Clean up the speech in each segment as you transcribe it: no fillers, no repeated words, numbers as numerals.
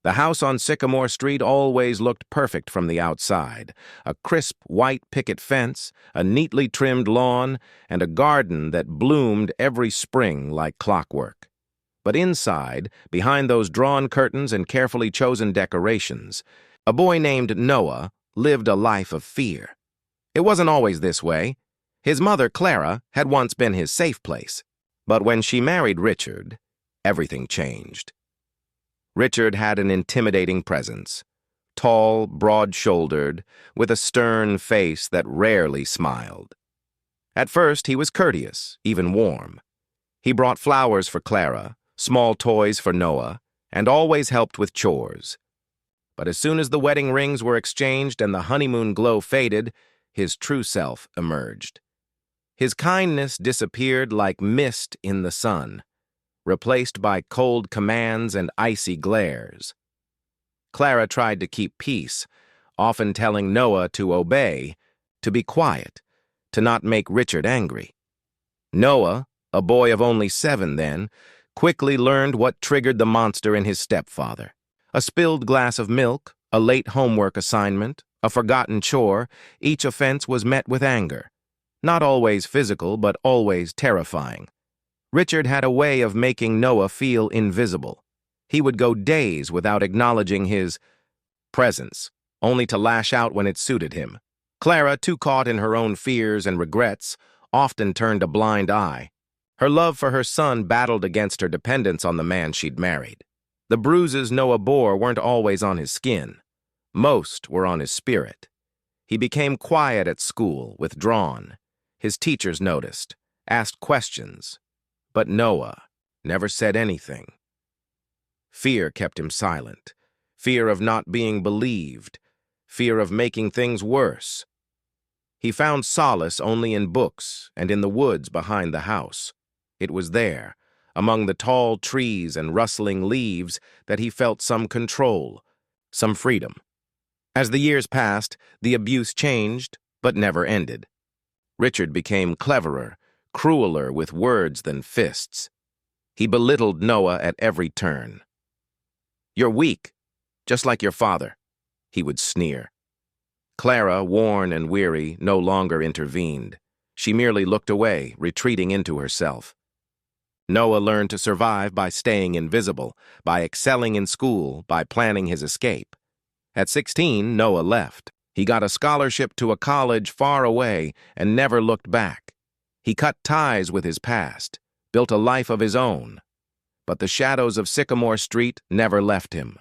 The house on Sycamore Street always looked perfect from the outside. A crisp white picket fence, a neatly trimmed lawn, and a garden that bloomed every spring like clockwork. But inside, behind those drawn curtains and carefully chosen decorations, a boy named Noah lived a life of fear. It wasn't always this way. His mother, Clara, had once been his safe place. But when she married Richard, everything changed. Richard had an intimidating presence, tall, broad-shouldered, with a stern face that rarely smiled. At first, he was courteous, even warm. He brought flowers for Clara, small toys for Noah, and always helped with chores. But as soon as the wedding rings were exchanged and the honeymoon glow faded, his true self emerged. His kindness disappeared like mist in the sun, replaced by cold commands and icy glares. Clara tried to keep peace, often telling Noah to obey, to be quiet, to not make Richard angry. Noah, a boy of only 7 then, quickly learned what triggered the monster in his stepfather. A spilled glass of milk, a late homework assignment, a forgotten chore, each offense was met with anger. Not always physical, but always terrifying. Richard had a way of making Noah feel invisible. He would go days without acknowledging his presence, only to lash out when it suited him. Clara, too caught in her own fears and regrets, often turned a blind eye. Her love for her son battled against her dependence on the man she'd married. The bruises Noah bore weren't always on his skin. Most were on his spirit. He became quiet at school, withdrawn. His teachers noticed, asked questions. But Noah never said anything. Fear kept him silent. Fear of not being believed. Fear of making things worse. He found solace only in books and in the woods behind the house. It was there, among the tall trees and rustling leaves, that he felt some control, some freedom. As the years passed, the abuse changed, but never ended. Richard became cleverer, crueler with words than fists. He belittled Noah at every turn. "You're weak, just like your father," he would sneer. Clara, worn and weary, no longer intervened. She merely looked away, retreating into herself. Noah learned to survive by staying invisible, by excelling in school, by planning his escape. At 16, Noah left. He got a scholarship to a college far away and never looked back. He cut ties with his past, built a life of his own. But the shadows of Sycamore Street never left him.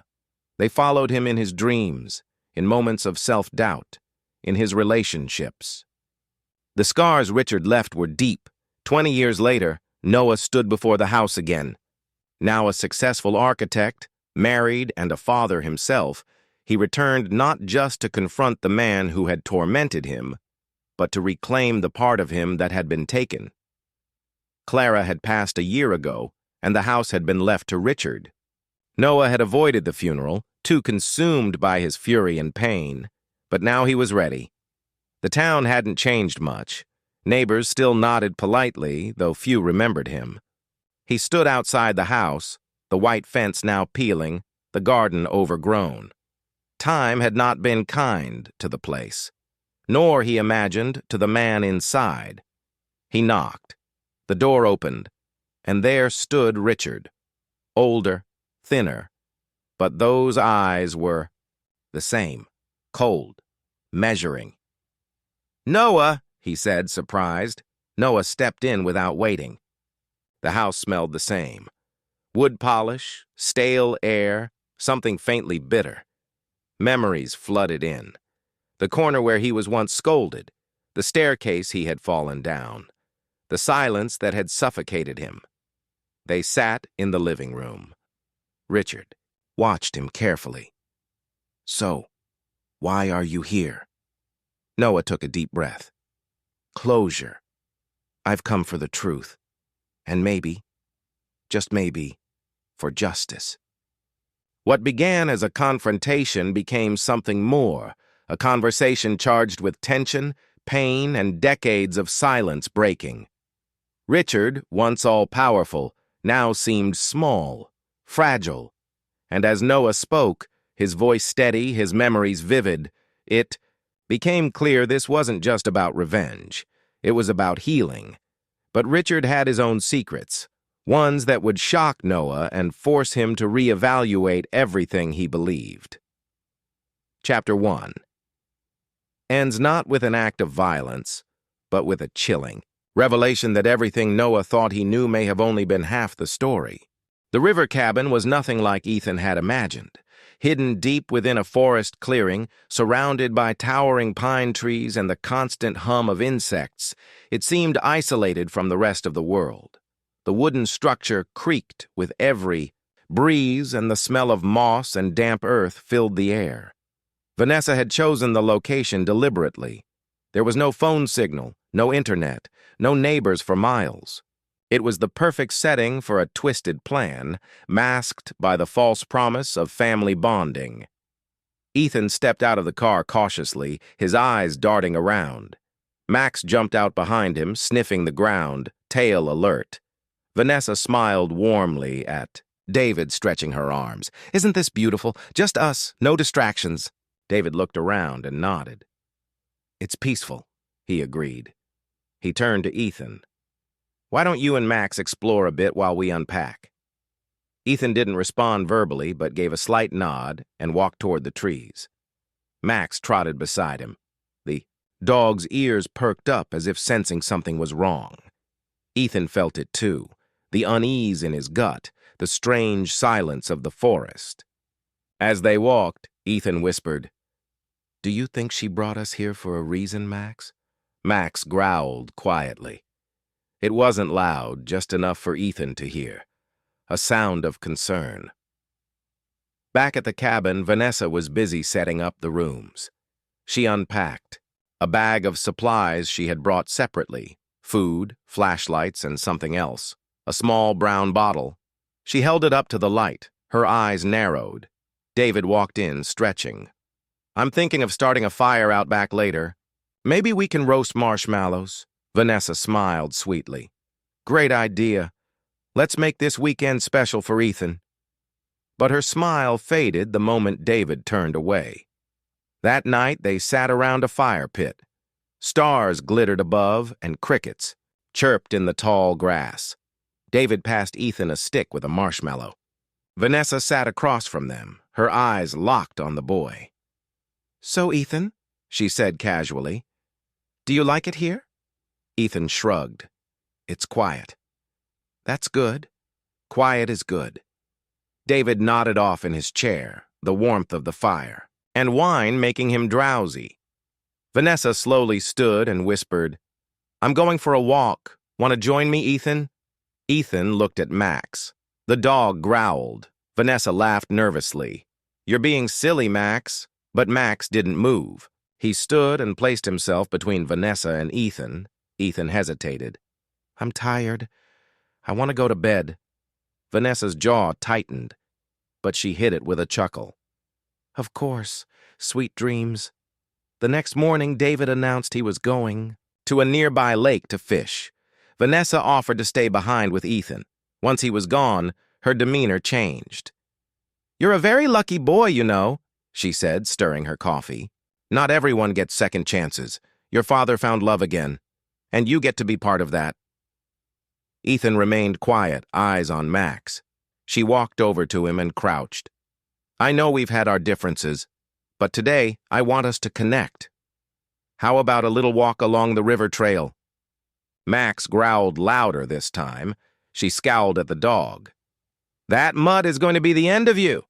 They followed him in his dreams, in moments of self-doubt, in his relationships. The scars Richard left were deep. 20 years later, Noah stood before the house again. Now a successful architect, married, and a father himself, he returned not just to confront the man who had tormented him, but to reclaim the part of him that had been taken. Clara had passed a year ago, and the house had been left to Richard. Noah had avoided the funeral, too consumed by his fury and pain, but now he was ready. The town hadn't changed much. Neighbors still nodded politely, though few remembered him. He stood outside the house, the white fence now peeling, the garden overgrown. Time had not been kind to the place, nor, he imagined, to the man inside. He knocked. The door opened, and there stood Richard, older, thinner, but those eyes were the same, cold, measuring. "Noah," he said, surprised. Noah stepped in without waiting. The house smelled the same. Wood polish, stale air, something faintly bitter. Memories flooded in. The corner where he was once scolded, the staircase he had fallen down, the silence that had suffocated him. They sat in the living room. Richard watched him carefully. "So, why are you here?" Noah took a deep breath. "Closure. I've come for the truth. And maybe, just maybe, for justice." What began as a confrontation became something more, a conversation charged with tension, pain, and decades of silence breaking. Richard, once all-powerful, now seemed small, fragile, And as Noah spoke, his voice steady, his memories vivid, it became clear this wasn't just about revenge. It was about healing. But Richard had his own secrets, ones that would shock Noah and force him to reevaluate everything he believed. Chapter 1 ends not with an act of violence, but with a chilling revelation that everything Noah thought he knew may have only been half the story. The river cabin was nothing like Ethan had imagined. Hidden deep within a forest clearing, surrounded by towering pine trees and the constant hum of insects, it seemed isolated from the rest of the world. The wooden structure creaked with every breeze, and the smell of moss and damp earth filled the air. Vanessa had chosen the location deliberately. There was no phone signal, no internet, no neighbors for miles. It was the perfect setting for a twisted plan, masked by the false promise of family bonding. Ethan stepped out of the car cautiously, his eyes darting around. Max jumped out behind him, sniffing the ground, tail alert. Vanessa smiled warmly at David, stretching her arms. "Isn't this beautiful? Just us, no distractions." David looked around and nodded. "It's peaceful," he agreed. He turned to Ethan. "Why don't you and Max explore a bit while we unpack?" Ethan didn't respond verbally, but gave a slight nod and walked toward the trees. Max trotted beside him. The dog's ears perked up as if sensing something was wrong. Ethan felt it too, the unease in his gut, the strange silence of the forest. As they walked, Ethan whispered, "Do you think she brought us here for a reason, Max?" Max growled quietly. It wasn't loud, just enough for Ethan to hear. A sound of concern. Back at the cabin, Vanessa was busy setting up the rooms. She unpacked. A bag of supplies she had brought separately, food, flashlights, and something else. A small brown bottle. She held it up to the light, her eyes narrowed. David walked in, stretching. "I'm thinking of starting a fire out back later. Maybe we can roast marshmallows." Vanessa smiled sweetly. "Great idea. Let's make this weekend special for Ethan." But her smile faded the moment David turned away. That night they sat around a fire pit. Stars glittered above, and crickets chirped in the tall grass. David passed Ethan a stick with a marshmallow. Vanessa sat across from them, her eyes locked on the boy. "So, Ethan," she said casually, "do you like it here?" Ethan shrugged. "It's quiet." "That's good. Quiet is good." David nodded off in his chair, the warmth of the fire, and wine making him drowsy. Vanessa slowly stood and whispered, "I'm going for a walk. Want to join me, Ethan?" Ethan looked at Max. The dog growled. Vanessa laughed nervously. "You're being silly, Max." But Max didn't move. He stood and placed himself between Vanessa and Ethan. Ethan hesitated. "I'm tired. I want to go to bed." Vanessa's jaw tightened, but she hid it with a chuckle. "Of course. Sweet dreams." The next morning, David announced he was going to a nearby lake to fish. Vanessa offered to stay behind with Ethan. Once he was gone, her demeanor changed. "You're a very lucky boy, you know," she said, stirring her coffee. "Not everyone gets second chances. Your father found love again, and you get to be part of that." Ethan remained quiet, eyes on Max. She walked over to him and crouched. "I know we've had our differences, but today I want us to connect. How about a little walk along the river trail?" Max growled louder this time. She scowled at the dog. "That mud is going to be the end of you."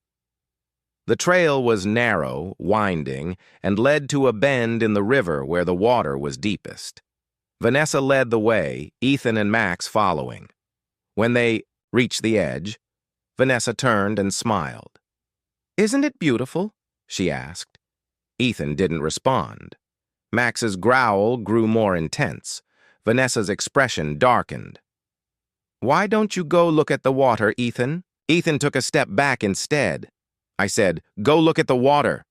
The trail was narrow, winding, and led to a bend in the river where the water was deepest. Vanessa led the way, Ethan and Max following. When they reached the edge, Vanessa turned and smiled. "Isn't it beautiful?" she asked. Ethan didn't respond. Max's growl grew more intense. Vanessa's expression darkened. "Why don't you go look at the water, Ethan?" Ethan took a step back instead. I said, "Go look at the water."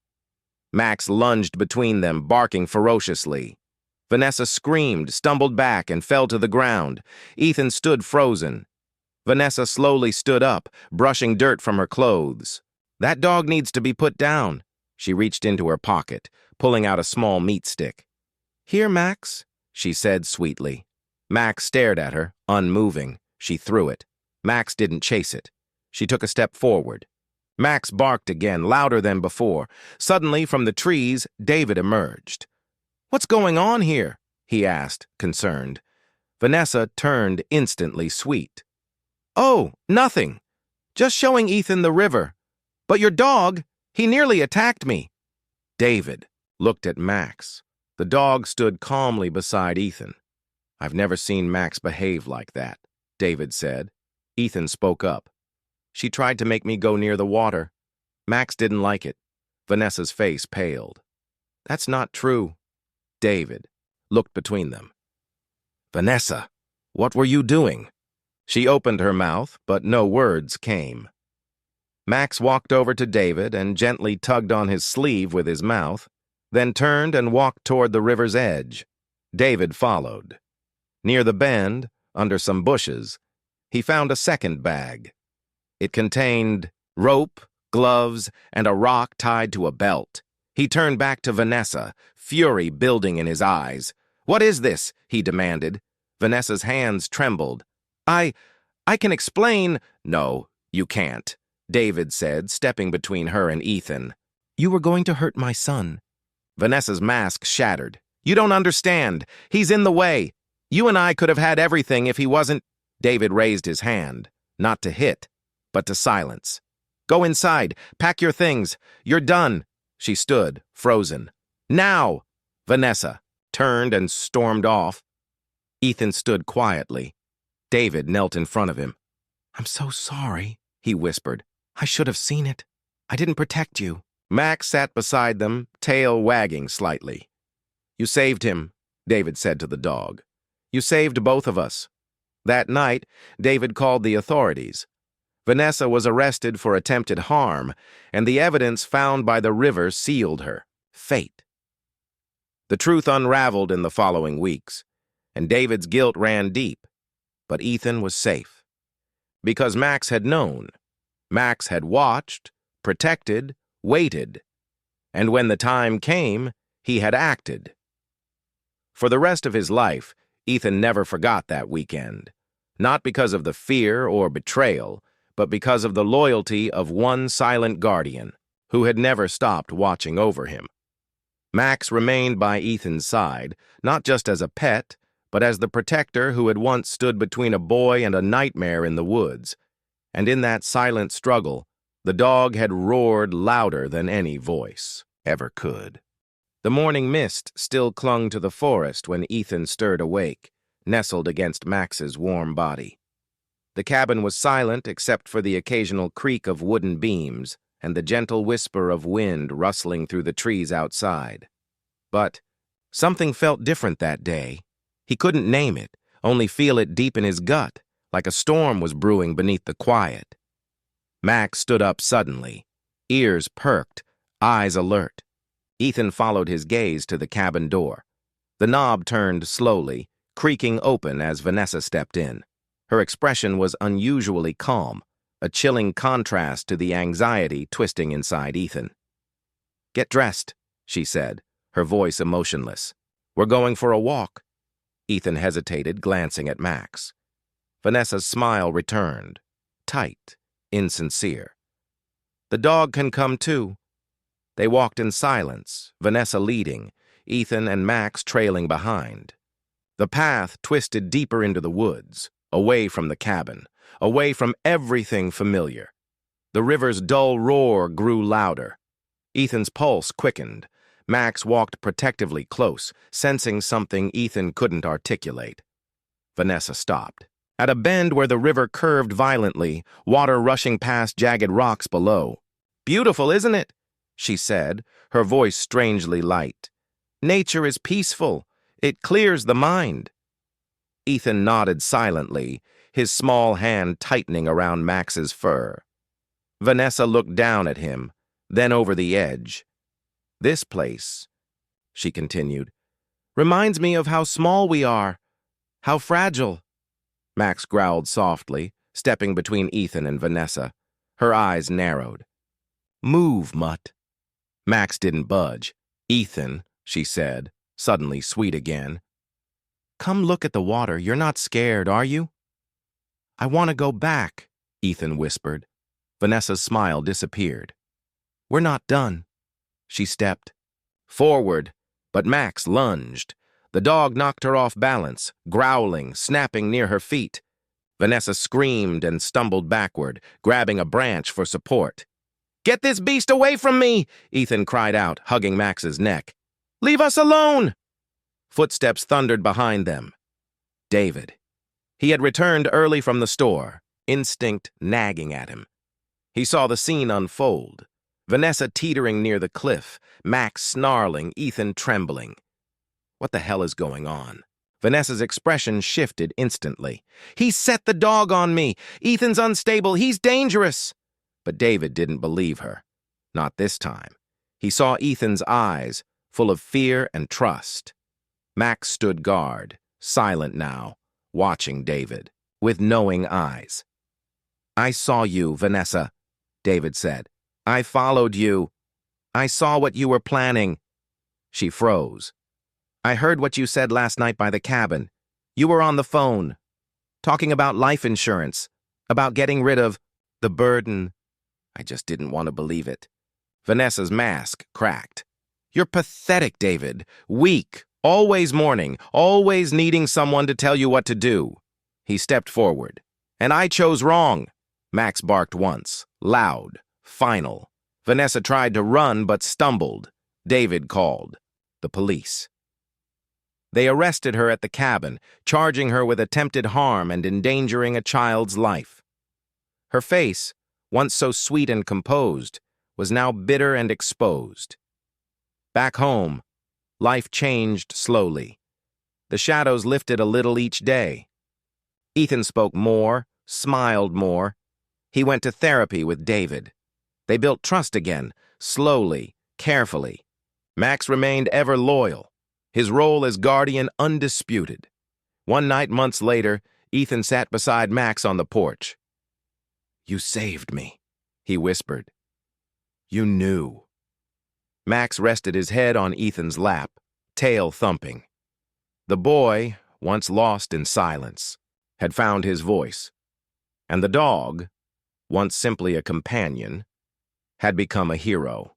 Max lunged between them, barking ferociously. Vanessa screamed, stumbled back, and fell to the ground. Ethan stood frozen. Vanessa slowly stood up, brushing dirt from her clothes. That dog needs to be put down. She reached into her pocket, pulling out a small meat stick. Here, Max, she said sweetly. Max stared at her, unmoving. She threw it. Max didn't chase it. She took a step forward. Max barked again, louder than before. Suddenly, from the trees, David emerged. "What's going on here?" he asked, concerned. Vanessa turned instantly sweet. "Oh, nothing. Just showing Ethan the river. But your dog, he nearly attacked me." David looked at Max. The dog stood calmly beside Ethan. "I've never seen Max behave like that," David said. Ethan spoke up. "She tried to make me go near the water. Max didn't like it." Vanessa's face paled. "That's not true." David looked between them. "Vanessa, what were you doing?" She opened her mouth, but no words came. Max walked over to David and gently tugged on his sleeve with his mouth, then turned and walked toward the river's edge. David followed. Near the bend, under some bushes, he found a second bag. It contained rope, gloves, and a rock tied to a belt. He turned back to Vanessa, fury building in his eyes. "What is this?" he demanded. Vanessa's hands trembled. I can explain." "No, you can't," David said, stepping between her and Ethan. "You were going to hurt my son." Vanessa's mask shattered. "You don't understand. He's in the way. You and I could have had everything if he wasn't—" David raised his hand, not to hit, but to silence. "Go inside. Pack your things. You're done." She stood, frozen. "Now!" Vanessa turned and stormed off. Ethan stood quietly. David knelt in front of him. "I'm so sorry," he whispered. "I should have seen it. I didn't protect you." Max sat beside them, tail wagging slightly. "You saved him," David said to the dog. "You saved both of us." That night, David called the authorities. Vanessa was arrested for attempted harm, and the evidence found by the river sealed her fate. The truth unraveled in the following weeks, and David's guilt ran deep. But Ethan was safe. Because Max had known. Max had watched, protected, waited. And when the time came, he had acted. For the rest of his life, Ethan never forgot that weekend. Not because of the fear or betrayal, but because of the loyalty of one silent guardian who had never stopped watching over him. Max remained by Ethan's side, not just as a pet, but as the protector who had once stood between a boy and a nightmare in the woods. And in that silent struggle, the dog had roared louder than any voice ever could. The morning mist still clung to the forest when Ethan stirred awake, nestled against Max's warm body. The cabin was silent except for the occasional creak of wooden beams and the gentle whisper of wind rustling through the trees outside. But something felt different that day. He couldn't name it, only feel it deep in his gut, like a storm was brewing beneath the quiet. Max stood up suddenly, ears perked, eyes alert. Ethan followed his gaze to the cabin door. The knob turned slowly, creaking open as Vanessa stepped in. Her expression was unusually calm, a chilling contrast to the anxiety twisting inside Ethan. "Get dressed," she said, her voice emotionless. "We're going for a walk." Ethan hesitated, glancing at Max. Vanessa's smile returned, tight, insincere. "The dog can come too." They walked in silence, Vanessa leading, Ethan and Max trailing behind. The path twisted deeper into the woods, away from the cabin, away from everything familiar. The river's dull roar grew louder. Ethan's pulse quickened. Max walked protectively close, sensing something Ethan couldn't articulate. Vanessa stopped. At a bend where the river curved violently, water rushing past jagged rocks below. "Beautiful, isn't it?" she said, her voice strangely light. "Nature is peaceful. It clears the mind." Ethan nodded silently, his small hand tightening around Max's fur. Vanessa looked down at him, then over the edge. "This place," she continued, "reminds me of how small we are, how fragile." Max growled softly, stepping between Ethan and Vanessa. Her eyes narrowed. Move, Mutt. Max didn't budge. Ethan, she said, suddenly sweet again. Come look at the water. You're not scared, are you? I want to go back, Ethan whispered. Vanessa's smile disappeared. We're not done. She stepped forward, but Max lunged. The dog knocked her off balance, growling, snapping near her feet. Vanessa screamed and stumbled backward, grabbing a branch for support. Get this beast away from me, Ethan cried out, hugging Max's neck. Leave us alone! Footsteps thundered behind them. David. He had returned early from the store, instinct nagging at him. He saw the scene unfold. Vanessa teetering near the cliff, Max snarling, Ethan trembling. What the hell is going on? Vanessa's expression shifted instantly. He set the dog on me. Ethan's unstable. He's dangerous. But David didn't believe her. Not this time. He saw Ethan's eyes, full of fear and trust. Max stood guard, silent now, watching David, with knowing eyes. I saw you, Vanessa, David said. I followed you. I saw what you were planning. She froze. I heard what you said last night by the cabin. You were on the phone, talking about life insurance, about getting rid of the burden. I just didn't want to believe it. Vanessa's mask cracked. You're pathetic, David. Weak, always mourning, always needing someone to tell you what to do. He stepped forward. And I chose wrong. Max barked once, loud, final. Vanessa tried to run but stumbled. David called. The police. They arrested her at the cabin, charging her with attempted harm and endangering a child's life. Her face, once so sweet and composed, was now bitter and exposed. Back home, life changed slowly. The shadows lifted a little each day. Ethan spoke more, smiled more. He went to therapy with David. They built trust again, slowly, carefully. Max remained ever loyal, his role as guardian undisputed. One night, months later, Ethan sat beside Max on the porch. You saved me, he whispered. You knew. Max rested his head on Ethan's lap, tail thumping. The boy, once lost in silence, had found his voice. And the dog, once simply a companion, had become a hero.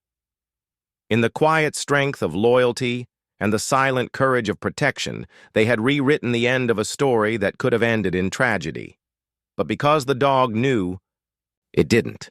In the quiet strength of loyalty and the silent courage of protection, they had rewritten the end of a story that could have ended in tragedy. But because the dog knew, it didn't.